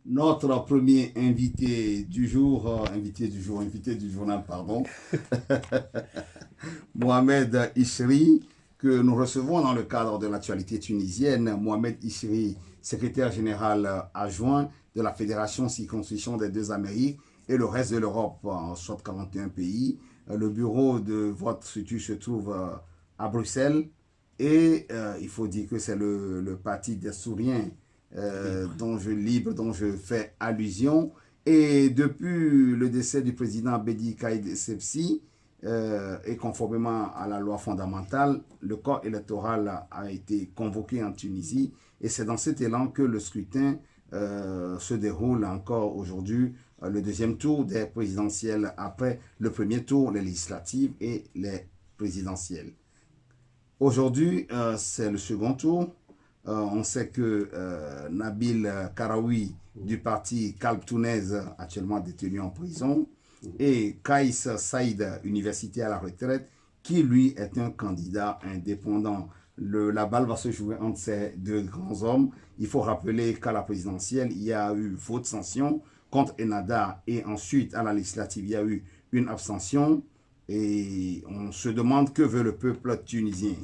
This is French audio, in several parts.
Notre premier invité du jour, invité du journal, pardon, Mohamed Ishri, que nous recevons dans le cadre de l'actualité tunisienne. Mohamed Ishri, secrétaire général adjoint de la Fédération Circonscription des deux Amériques et le reste de l'Europe, soit 41 pays. Le bureau de votre structure se trouve à Bruxelles et il faut dire que c'est le parti des Souriens dont je fais allusion. Et depuis le décès du président Bedi Caïd Essebsi, et conformément à la loi fondamentale, le corps électoral a été convoqué en Tunisie et c'est dans cet élan que le scrutin se déroule encore aujourd'hui, le deuxième tour des présidentielles après le premier tour, les législatives et les présidentielles. Aujourd'hui, c'est le second tour. On sait que Nabil Karaoui du parti Kalb Tounes, actuellement détenu en prison, et Kaïs Saïd, universitaire à la retraite, qui lui est un candidat indépendant. La balle va se jouer entre ces deux grands hommes. Il faut rappeler qu'à la présidentielle, il y a eu vote sanction contre Enada et ensuite à la législative, il y a eu une abstention et on se demande que veut le peuple tunisien.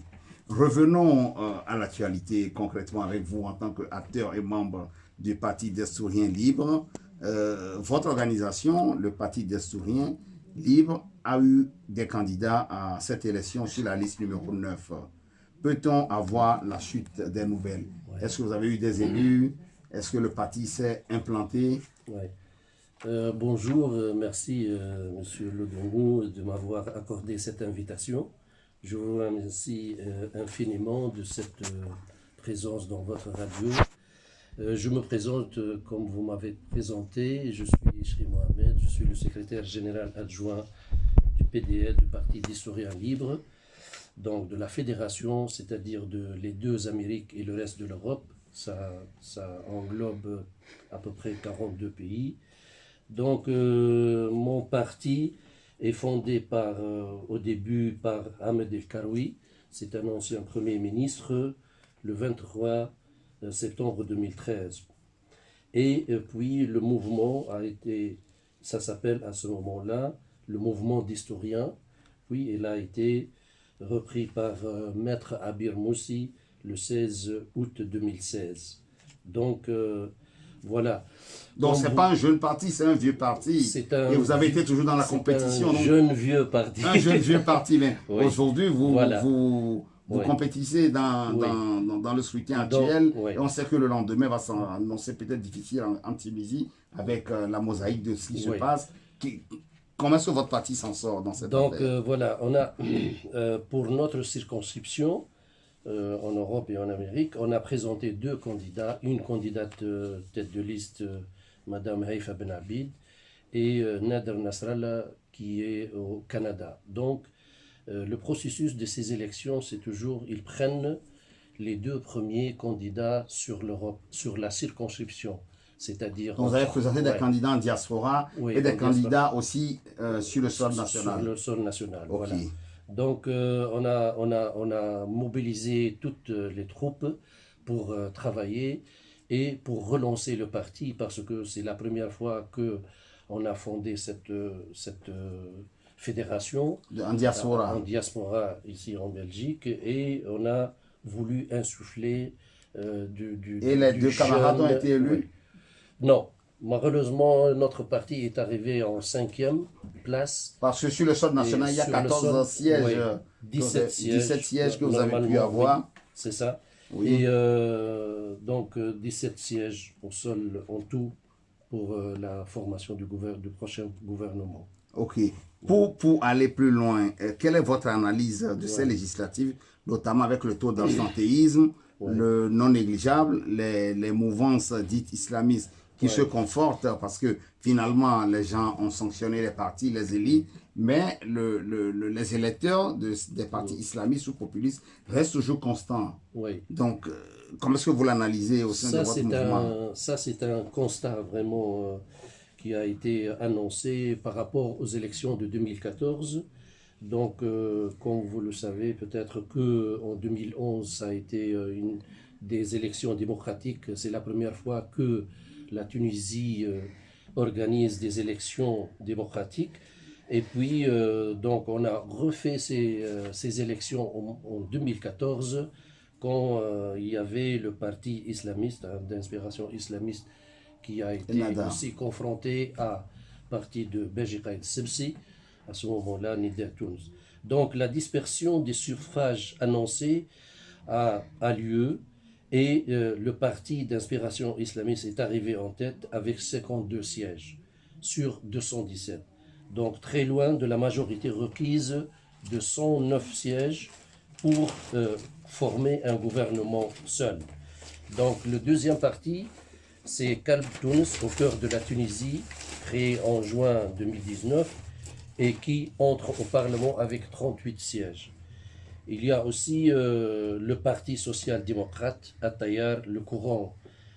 Revenons à l'actualité concrètement avec vous en tant qu'acteur et membre du Parti des Souriens Libres. Votre organisation, le Parti des Souriens Libres, a eu des candidats à cette élection sur la liste numéro 9. Peut-on avoir la suite des nouvelles? Ouais. Est-ce que vous avez eu des élus? Est-ce que le parti s'est implanté? Ouais. Bonjour, merci Monsieur Lodongou de m'avoir accordé cette invitation. Je vous remercie infiniment de cette présence dans votre radio. Je me présente comme vous m'avez présenté. Je suis Ishri Mohamed, je suis le secrétaire général adjoint du PDL, du Parti d'Historiens Libres, donc de la fédération, c'est-à-dire de les deux Amériques et le reste de l'Europe. Ça englobe à peu près 42 pays. Donc mon parti est fondé au début par Ahmed El Karoui, c'est un ancien Premier ministre, le 23 septembre 2013. Et puis le mouvement ça s'appelle à ce moment-là, le mouvement d'historiens. Puis il a été repris par Maître Abir Moussi le 16 août 2016. Donc voilà. Donc c'est pas un jeune parti, c'est un vieux parti. Et vous avez été toujours dans la compétition. Un jeune vieux parti. Un jeune vieux parti, mais oui. Aujourd'hui voilà. vous compétissez dans le scrutin actuel. Oui. Et on sait que le lendemain va s'annoncer peut-être difficile en Tunisie avec la mosaïque de ce qui se passe. Comment est-ce que votre parti s'en sort dans cette affaire? Donc voilà, on a pour notre circonscription en Europe et en Amérique, on a présenté deux candidats, une candidate tête de liste, Madame Haïfa Ben Abid, et Nader Nasrallah qui est au Canada. Donc le processus de ces élections, c'est toujours, ils prennent les deux premiers candidats sur l'Europe, sur la circonscription. C'est-à-dire. Donc vous avez présenté des candidats en diaspora et des candidats aussi sur le sol national. Sur le sol national, okay. Voilà. Donc on a mobilisé toutes les troupes pour travailler et pour relancer le parti parce que c'est la première fois qu'on a fondé cette fédération en diaspora ici en Belgique et on a voulu insuffler Et les deux camarades ont été élus? Oui. Non. Malheureusement, notre parti est arrivé en 5e place. Parce que sur le sol national, il y a 14 sièges, oui, 17 sièges que vous avez pu avoir. Oui, c'est ça. Oui. Et donc 17 sièges au sol en tout pour la formation du prochain gouvernement. Ok. Pour aller plus loin, quelle est votre analyse de ces législatives, notamment avec le taux d'absentéisme, le non négligeable, les mouvances dites islamistes qui se confortent parce que finalement les gens ont sanctionné les partis, les élites, mais les électeurs des partis islamistes ou populistes restent toujours constants. Oui. Donc, comment est-ce que vous l'analysez au sein de votre mouvement? Ça, c'est un constat vraiment qui a été annoncé par rapport aux élections de 2014. Donc, comme vous le savez, peut-être qu'en 2011, ça a été des élections démocratiques. C'est la première fois que la Tunisie organise des élections démocratiques. Et puis, donc, on a refait ces élections en 2014, quand il y avait le parti islamiste, d'inspiration islamiste, qui a été aussi confronté à parti de Beji Caïd Essebsi, à ce moment-là, Nida Tunis. Donc, la dispersion des suffrages annoncés a lieu, et le parti d'inspiration islamiste est arrivé en tête avec 52 sièges sur 217. Donc très loin de la majorité requise de 109 sièges pour former un gouvernement seul. Donc le deuxième parti, c'est Kalb Tunis, au cœur de la Tunisie, créé en juin 2019 et qui entre au Parlement avec 38 sièges. Il y a aussi le Parti social-démocrate, Attayar, le courant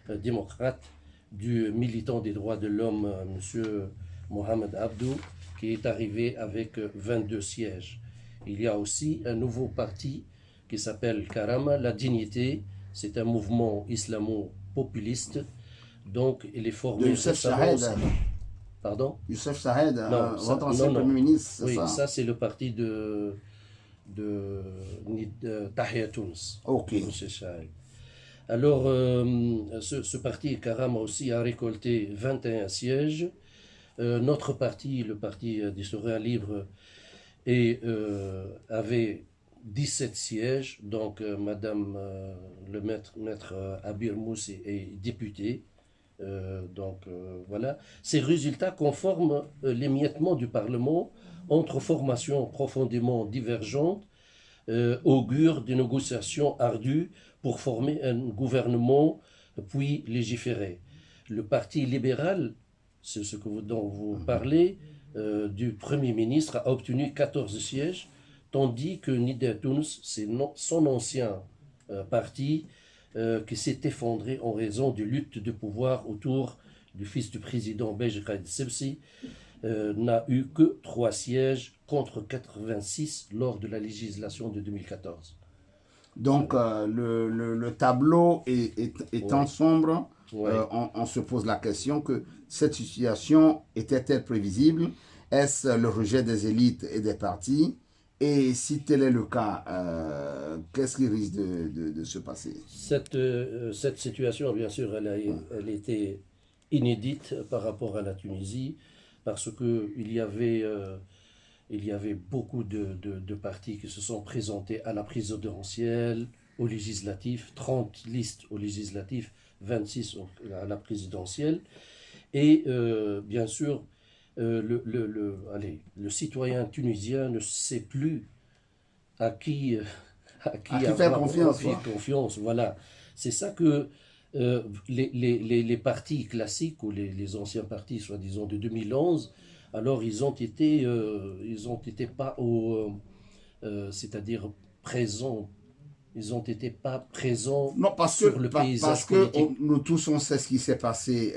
démocrate du militant des droits de l'homme, M. Mohamed Abdou, qui est arrivé avec 22 sièges. Il y a aussi un nouveau parti qui s'appelle Karama, la dignité. C'est un mouvement islamo-populiste. Donc, il est formé... De Youssef Chahed. Pardon? Youssef Chahed, votre ancien Premier ministre, c'est ça? Oui, ça c'est le parti de Tahia Tunis. Ok. Alors, ce parti Karama aussi a récolté 21 sièges. Notre parti, le parti des Syriens libres, avait 17 sièges. Donc, Madame le maître Abir Moussi est député. Voilà. Ces résultats conforment l'émiettement du Parlement entre formations profondément divergentes, augurent des négociations ardues pour former un gouvernement puis légiférer. Le Parti libéral, c'est ce dont vous parlez, du Premier ministre, a obtenu 14 sièges, tandis que Nida Tunis, c'est son ancien parti, qui s'est effondré en raison de lutte de pouvoir autour du fils du président Beji Caïd Essebsi, n'a eu que 3 sièges contre 86 lors de la législation de 2014. Donc le tableau étant sombre, on se pose la question que cette situation était-elle prévisible? Est-ce le rejet des élites et des partis? Et si tel est le cas, qu'est-ce qui risque de se passer? Cette situation, bien sûr, elle était inédite par rapport à la Tunisie, parce qu'il y avait beaucoup de partis qui se sont présentés à la présidentielle, aux législatives, 30 listes aux législatives, 26 à la présidentielle. Et bien sûr, le citoyen tunisien ne sait plus à qui faire confiance. Voilà. C'est ça que les partis classiques, ou les anciens partis, soi-disant, de 2011, alors ils ont été pas c'est-à-dire présents. Ils n'ont été pas présents sur le paysage politique. Parce que nous tous, on sait ce qui s'est passé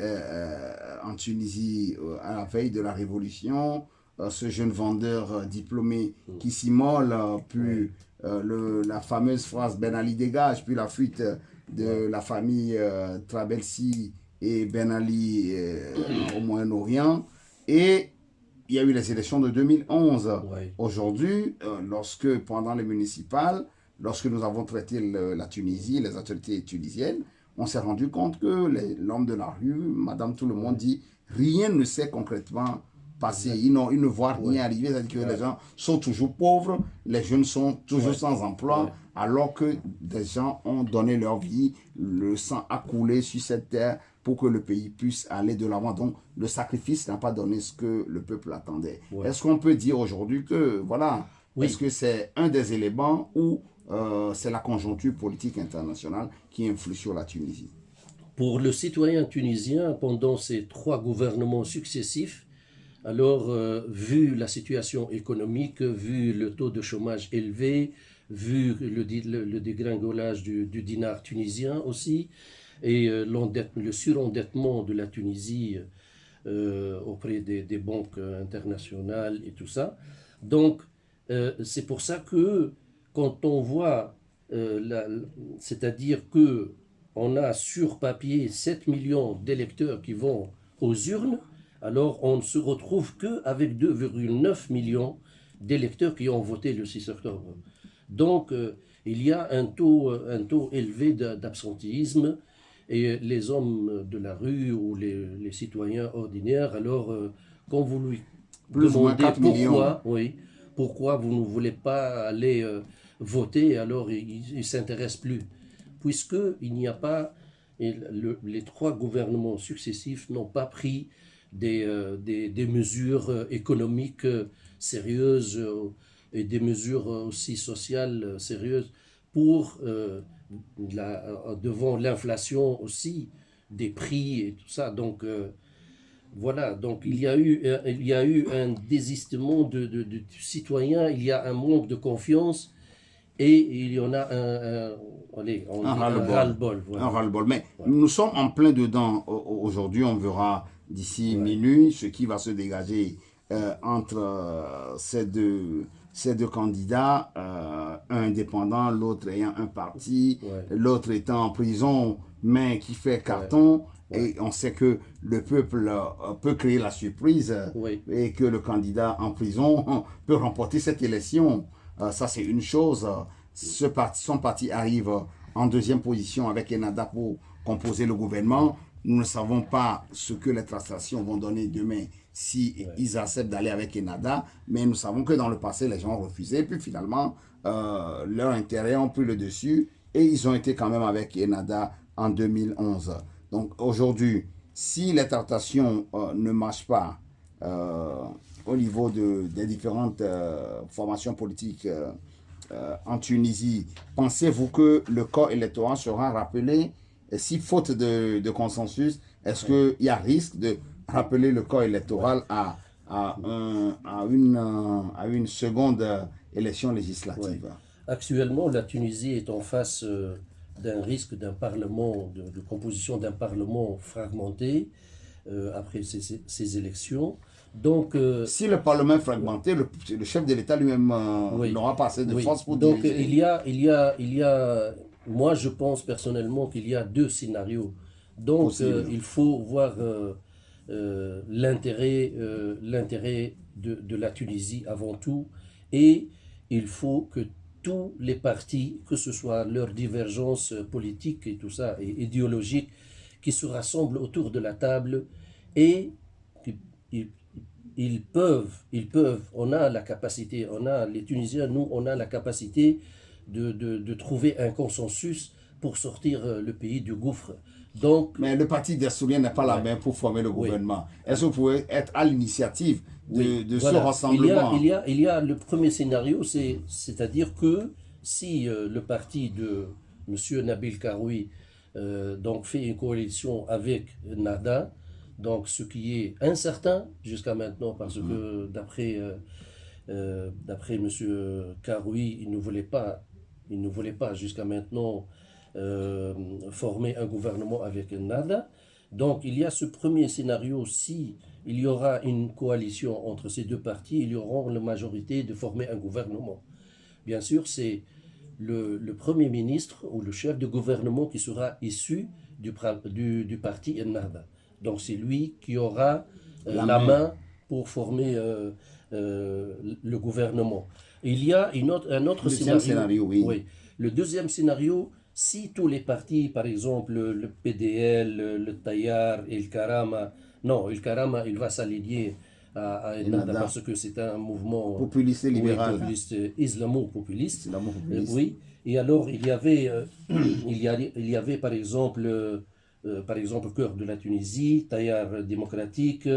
en Tunisie à la veille de la Révolution. Ce jeune vendeur diplômé qui s'immole, puis la fameuse phrase Ben Ali dégage, puis la fuite de la famille Trabelsi et Ben Ali au Moyen-Orient. Et il y a eu les élections de 2011. Ouais. Aujourd'hui, lorsque pendant les municipales, lorsque nous avons traité la Tunisie, les autorités tunisiennes, on s'est rendu compte que l'homme de la rue, madame tout le monde dit, rien ne s'est concrètement passé. Ils ne voient rien arriver. C'est-à-dire que les gens sont toujours pauvres, les jeunes sont toujours sans emploi, alors que des gens ont donné leur vie, le sang a coulé sur cette terre pour que le pays puisse aller de l'avant. Donc, le sacrifice n'a pas donné ce que le peuple attendait. Est-ce qu'on peut dire aujourd'hui que, voilà, est-ce que c'est un des éléments où c'est la conjoncture politique internationale qui influe sur la Tunisie? Pour le citoyen tunisien, pendant ces 3 gouvernements successifs, alors, vu la situation économique, vu le taux de chômage élevé, vu le dégringolage du dinar tunisien aussi, et le surendettement de la Tunisie auprès des banques internationales et tout ça. Donc, c'est pour ça que quand on voit, c'est-à-dire que on a sur papier 7 millions d'électeurs qui vont aux urnes, alors on ne se retrouve qu'avec 2,9 millions d'électeurs qui ont voté le 6 octobre. Donc, il y a un taux élevé d'absentéisme, et les hommes de la rue ou les citoyens ordinaires, alors, quand vous lui Plus ou moins demandez 4 millions. pourquoi, oui, pourquoi vous ne voulez pas aller voter, alors il ne s'intéresse plus. Puisqu'il n'y a pas, les trois gouvernements successifs n'ont pas pris des mesures économiques sérieuses et des mesures aussi sociales sérieuses pour, devant l'inflation aussi, des prix et tout ça. Donc, voilà, donc il y a eu un désistement de citoyens, il y a un manque de confiance et il y en a allez, on Un dit ras-le-bol. ras-le-bol. Voilà. Un ras-le-bol. Mais nous sommes en plein dedans. Aujourd'hui, on verra d'ici minuit ce qui va se dégager entre ces deux candidats, un indépendant, l'autre ayant un parti, l'autre étant en prison, mais qui fait carton. Et on sait que le peuple peut créer la surprise et que le candidat en prison peut remporter cette élection. Ça, c'est une chose. Son parti arrive en deuxième position avec Ennahda pour composer le gouvernement. Nous ne savons pas ce que les tractations vont donner demain si ils acceptent d'aller avec Ennahda, mais nous savons que dans le passé, les gens ont refusé. Puis finalement, leurs intérêts ont pris le dessus et ils ont été quand même avec Ennahda en 2011. Donc aujourd'hui, si les tractations ne marchent pas au niveau des différentes formations politiques en Tunisie, pensez-vous que le corps électoral sera rappelé? Et si faute de consensus, est-ce qu'il y a risque de rappeler le corps électoral à une seconde élection législative? Actuellement, la Tunisie est en face d'un risque d'un parlement, de composition d'un parlement fragmenté après ces élections. Donc, si le Parlement est fragmenté, le chef de l'État lui-même n'aura pas assez de force pour donc, diriger. Moi, je pense personnellement qu'il y a deux scénarios. Donc, il faut voir l'intérêt de la Tunisie avant tout, et il faut que tous les partis, que ce soit leurs divergences politiques et tout ça, et idéologiques, qui se rassemblent autour de la table et ils peuvent, on a la capacité, les Tunisiens, nous, on a la capacité de trouver un consensus pour sortir le pays du gouffre. Donc, mais le parti des Souriens n'a pas la main pour former le gouvernement. Est-ce que vous pouvez être à l'initiative de ce rassemblement? Il y a le premier scénario, c'est-à-dire que si le parti de M. Nabil Karoui donc fait une coalition avec Ennahda, donc ce qui est incertain jusqu'à maintenant, parce que d'après M. Karoui, il ne voulait pas jusqu'à maintenant former un gouvernement avec Ennahda. Donc il y a ce premier scénario, si il y aura une coalition entre ces deux partis, ils auront la majorité de former un gouvernement. Bien sûr, c'est le Premier ministre ou le chef de gouvernement qui sera issu du parti Ennahda. Donc c'est lui qui aura la main pour former le gouvernement. Il y a un autre scénario. Oui. Le deuxième scénario, si tous les partis, par exemple le PDL, le Tayar et le Karama, non, le Karama, il va s'allier à Ennahda parce que c'est un mouvement populiste et libéral, islamo-populiste. Oui. Et alors il y avait, par exemple Cœur de la Tunisie, Tayar démocratique,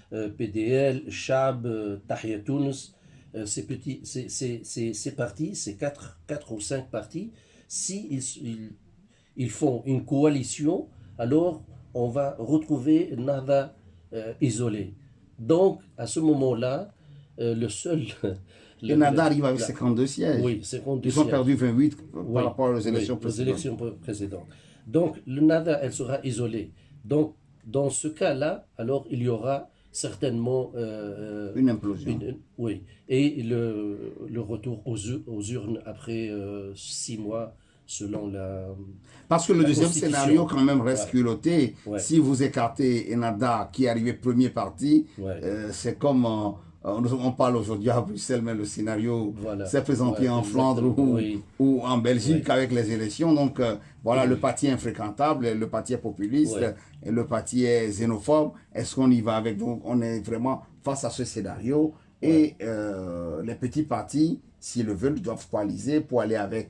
PDL, Chab, Tahia Tunis, ces partis, ces 4 ou 5 partis, si ils font une coalition, alors on va retrouver Ennahda isolé. Donc, à ce moment-là, le seul... Ennahda arrive avec 52 sièges. Oui, 52 Ils ont perdu 28 par rapport aux élections précédentes. Donc, Ennahda, elle sera isolée. Donc, dans ce cas-là, alors il y aura certainement... une implosion. Oui. Et le retour aux urnes après 6 mois selon la... Parce que le la deuxième Constitution. scénario quand même reste Ouais. culotté. Ouais. Si vous écartez Enada qui est arrivé premier parti, Ouais. c'est comme on parle aujourd'hui à Bruxelles, mais le scénario Voilà. s'est présenté Ouais, en Flandre exactement. Oui. ou en Belgique Oui. avec les élections. Donc voilà, Oui. le parti est infréquentable, le parti est populiste, Ouais. et le parti est xénophobe. Est-ce qu'on y va avec? Donc on est vraiment face à ce scénario. Et les petits partis, s'ils le veulent, doivent coaliser pour aller avec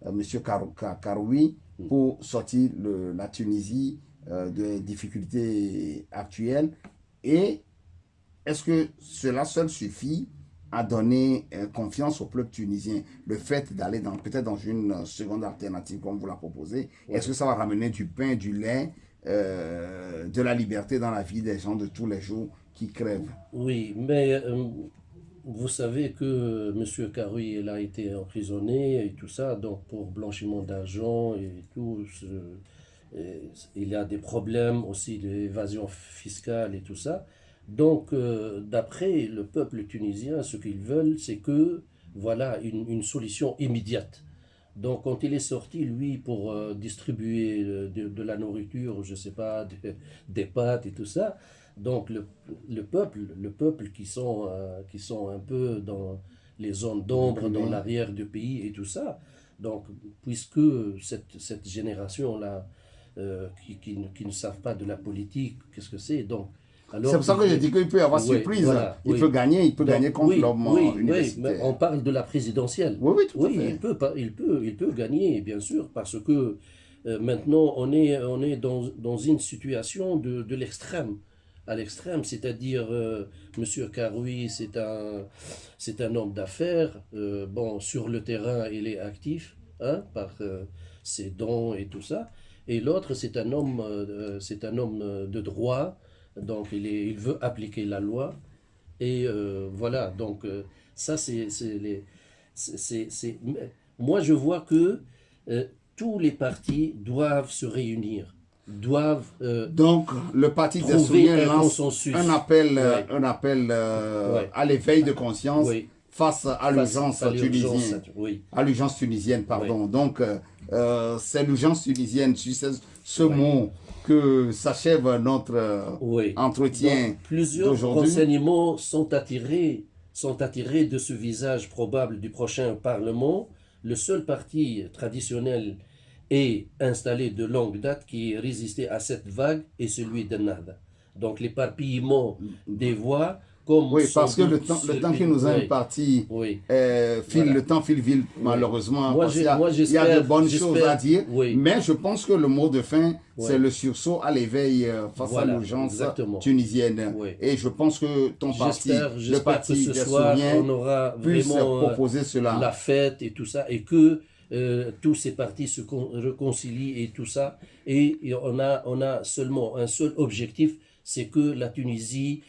M. Karoui pour sortir la Tunisie des difficultés actuelles. Et est-ce que cela seul suffit à donner confiance au peuple tunisien? Le fait d'aller peut-être dans une seconde alternative comme vous la proposez, est-ce que ça va ramener du pain, du lait, de la liberté dans la vie des gens de tous les jours qui crèvent? Oui, mais vous savez que M. Karoui il a été emprisonné et tout ça, donc pour blanchiment d'argent et tout. Il y a des problèmes aussi d'évasion fiscale et tout ça. Donc, d'après le peuple tunisien, ce qu'ils veulent, c'est que, voilà, une solution immédiate. Donc, quand il est sorti, lui, pour distribuer de la nourriture, je sais pas, des pâtes et tout ça, donc le peuple qui sont un peu dans les zones d'ombre, dans l'arrière du pays et tout ça, donc, puisque cette génération-là, qui ne savent pas de la politique, qu'est-ce que c'est, donc, alors, c'est pour ça que je dis qu'il peut y avoir oui, surprise. voilà, Il oui. peut gagner Donc, contre oui, l'homme oui, mais universitaire. on parle de la présidentielle. Oui, oui, tout à Oui, fait. il peut gagner, bien sûr, parce que maintenant, on est dans une situation de l'extrême. À l'extrême, c'est-à-dire, M. Karoui, c'est un homme d'affaires. Bon, sur le terrain, il est actif, hein, par ses dons et tout ça. Et l'autre, c'est un homme de droit. Donc, il veut appliquer la loi. Et voilà, donc ça, moi, je vois que tous les partis doivent se réunir, doivent Donc, le parti des trouver Souliens un lance consensus. un Ouais. appel Ouais. à l'éveil de conscience Oui. face à l'urgence Face à l'urgence, tunisienne. oui. À l'urgence tunisienne, pardon. Donc, c'est l'urgence tunisienne, sur ce mot que s'achève notre Oui. entretien Donc, plusieurs d'aujourd'hui. renseignements sont attirés de ce visage probable du prochain Parlement. Le seul parti traditionnel et installé de longue date qui résistait à cette vague est celui d'Ennahda. Donc l'éparpillement des voix, comme Oui, sans parce que doute le temps qui nous a oui, imparti oui. file, Voilà. le temps file vite, malheureusement. Moi, Parce qu'il y a, moi, il y a j'espère- de bonnes choses j'espère- à dire, oui. mais je pense que le mot de fin, c'est Ouais. le sursaut à l'éveil face Voilà, à l'urgence exactement. tunisienne. Oui. Et je pense que ton parti, le J'espère parti que ce des soir, Souriens, on aura puisse vraiment proposer cela. la fête et tout ça, et que tous ces partis se réconcilient et tout ça. Et on a seulement un seul objectif, c'est que la Tunisie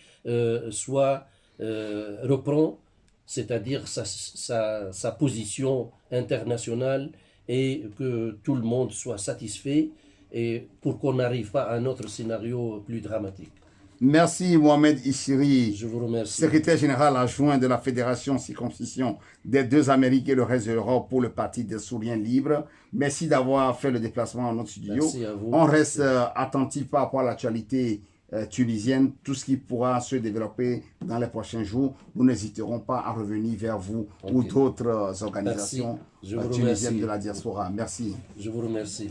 reprend, c'est-à-dire sa position internationale, et que tout le monde soit satisfait, et pour qu'on n'arrive pas à un autre scénario plus dramatique. Merci Mohamed Ishiri, Je vous remercie. secrétaire général adjoint de la Fédération Circoncision des deux Amériques et le reste de l'Europe pour le Parti des Souriens Libres. Merci d'avoir fait le déplacement à notre studio. Merci à vous. On reste attentif par rapport à l'actualité tunisienne, tout ce qui pourra se développer dans les prochains jours. Nous n'hésiterons pas à revenir vers vous ou d'autres organisations Je vous tunisiennes remercie. de la diaspora. Merci. Je vous remercie.